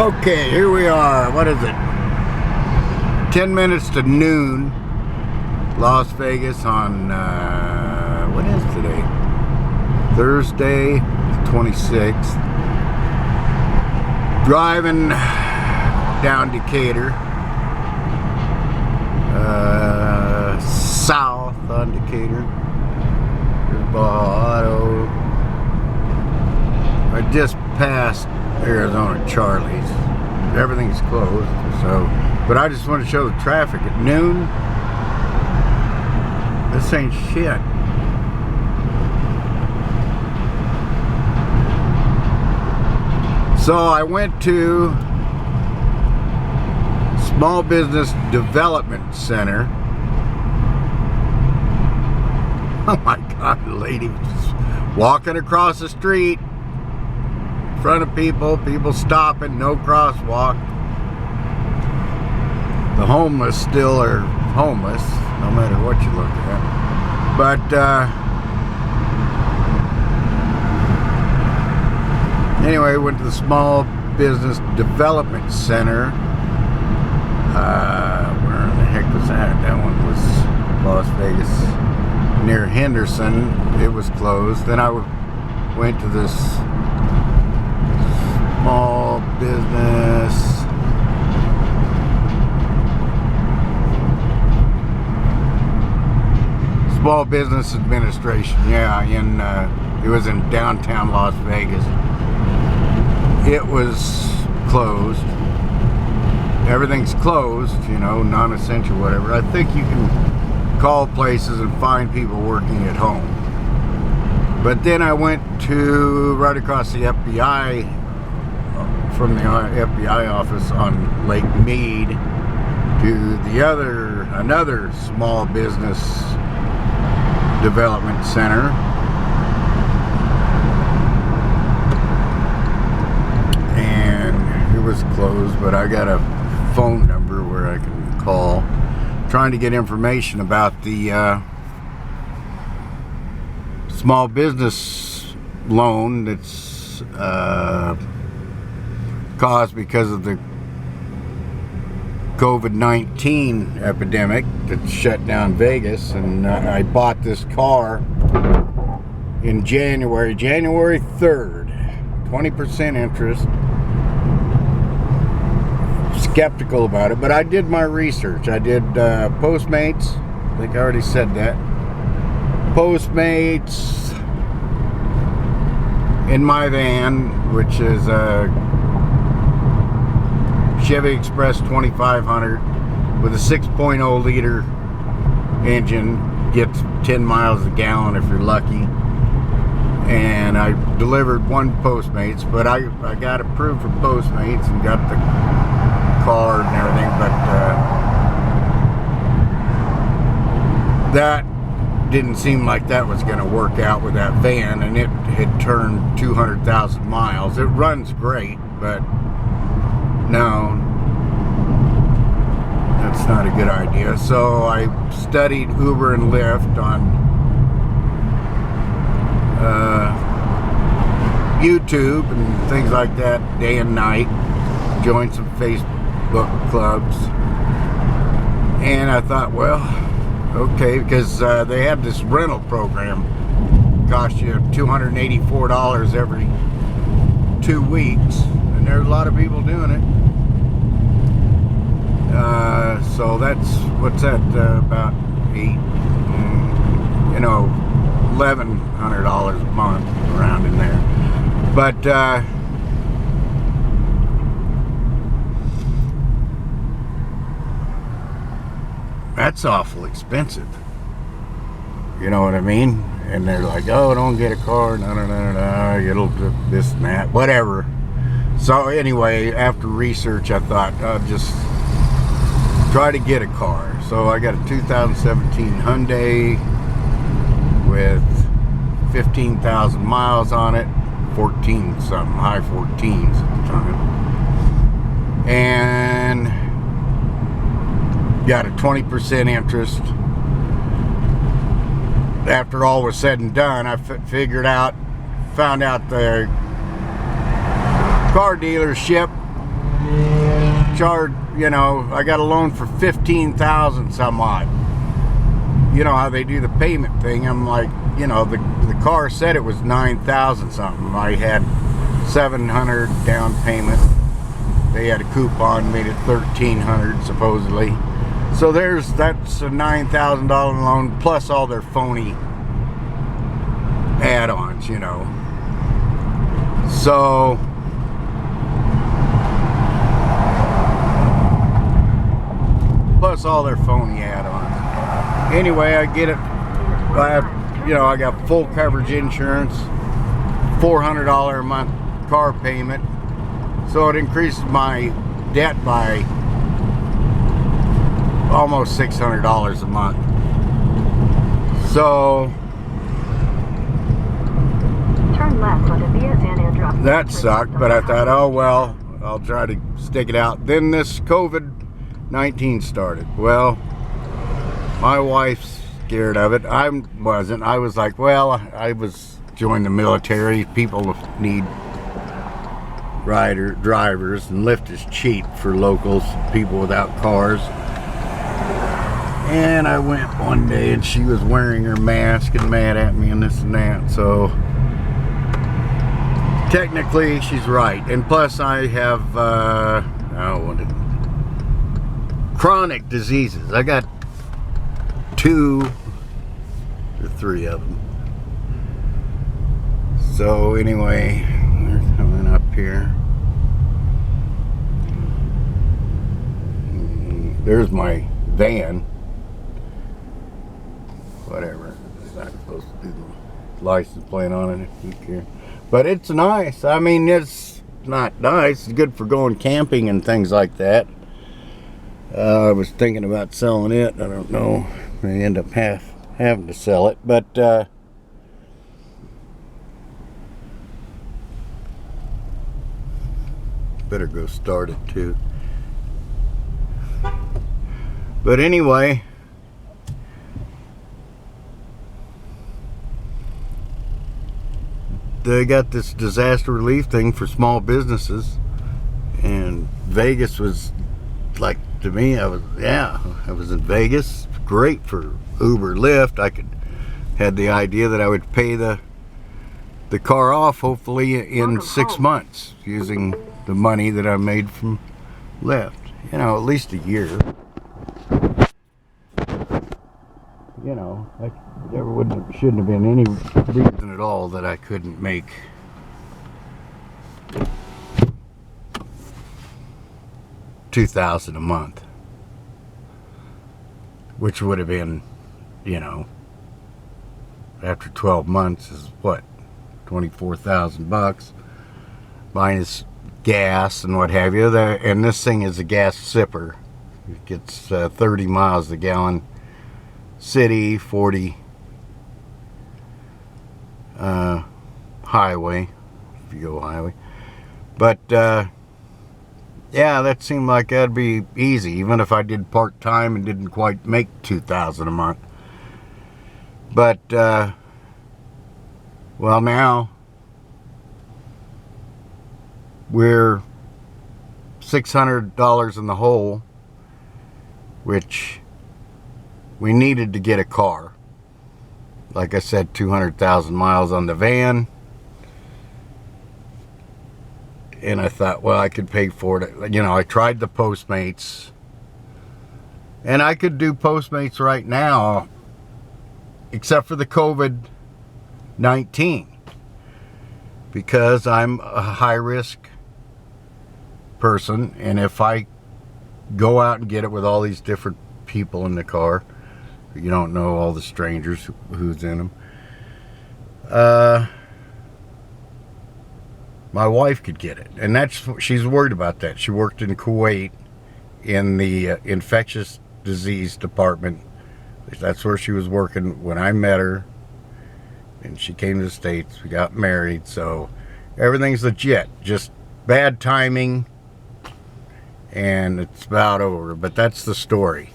Okay, here we are. What is it? 10 minutes to noon. Las Vegas on, what is today? Thursday, 26th. Driving down Decatur. South on Decatur. Here's Auto. I just passed Arizona Charlie's. Everything's closed, so, but I just want to show the traffic at noon. This ain't shit. So I went to Small Business Development Center. Oh my God, the lady was walking across the street in front of people stopping, no crosswalk. The homeless still are homeless, no matter what you look at. But anyway, went to the Small Business Development Center. Where the heck was that? That one was Las Vegas, near Henderson. It was closed. Then I went to this Small Business Administration. Yeah, it was in downtown Las Vegas. It was closed. Everything's closed, you know, non-essential, whatever. I think you can call places and find people working at home. But then I went to right across the FBI, from the FBI office on Lake Mead, to the another Small Business Development Center. And it was closed, but I got a phone number where I can call, trying to get information about the small business loan that's caused because of the COVID-19 epidemic that shut down Vegas. And I bought this car in January 3rd, 20% interest. Skeptical about it, but I did my research. I did Postmates. I think I already said that. Postmates in my van, which is a Chevy Express 2500 with a 6.0 liter engine, gets 10 miles a gallon if you're lucky. And I delivered one Postmates, but I got approved for Postmates and got the card and everything, but that didn't seem like that was going to work out with that van, and it had turned 200,000 miles. It runs great, but no, that's not a good idea. So I studied Uber and Lyft on YouTube and things like that, day and night. Joined some Facebook clubs, and I thought, well, okay, because they had this rental program, cost you $284 every 2 weeks, and there's a lot of people doing it. So that's, what's that, about $1,100 a month, around in there. But that's awful expensive. You know what I mean? And they're like, oh, don't get a car, it'll do this and that, whatever. So anyway, after research, I thought I'll just try to get a car. So I got a 2017 Hyundai with 15,000 miles on it, 14 something, high 14s at the time. And got a 20% interest. After all was said and done, I found out the car dealership charged, you know, I got a loan for 15,000 some odd. You know how they do the payment thing. I'm like, you know, the car said it was 9,000 something. I had 700 down payment. They had a coupon, made it 1,300 supposedly. So that's a $9,000 loan plus all their phony add-ons, you know. So plus all their phony add-ons. Anyway, I get it. I got full coverage insurance, $400 a month car payment. So it increased my debt by almost $600 a month. So turn left onto Via San Andreas. That sucked, but I thought, oh well, I'll try to stick it out. Then this COVID-19 started. Well, my wife's scared of it. I wasn't. I was like, well, I was joined the military. People need drivers, and Lyft is cheap for locals, people without cars. And I went one day and she was wearing her mask and mad at me and this and that. So technically she's right. And plus I have chronic diseases. I got 2 or 3 of them. So anyway, they're coming up here. There's my van. Whatever. It's not supposed to do the license plate on it. Who cares? But it's nice. I mean, it's not nice. It's good for going camping and things like that. I was thinking about selling it. I don't know. I end up having to sell it. But better go start it too. But anyway, they got this disaster relief thing for small businesses, and Vegas was like, to me, I was in Vegas. Great for Uber, Lyft. I had the idea that I would pay the car off hopefully in 6 months using the money that I made from Lyft. You know, at least a year. You know, there shouldn't have been any reason at all that I couldn't make $2,000 a month, which would have been, you know, after 12 months is what, $24,000 minus gas and what have you. And this thing is a gas sipper. It gets 30 miles a gallon. City, 40 highway, if you go highway. But yeah, that seemed like that'd be easy, even if I did part-time and didn't quite make $2,000 a month. But well, now we're $600 in the hole, which we needed to get a car. Like I said, 200,000 miles on the van. And I thought, well, I could pay for it. You know, I tried the Postmates. And I could do Postmates right now, except for the COVID-19. Because I'm a high-risk person. And if I go out and get it with all these different people in the car, you don't know all the strangers who's in them. My wife could get it, and she's worried about that. She worked in Kuwait in the infectious disease department. That's where she was working when I met her, and she came to the States. We got married, so everything's legit. Just bad timing, and it's about over. But that's the story.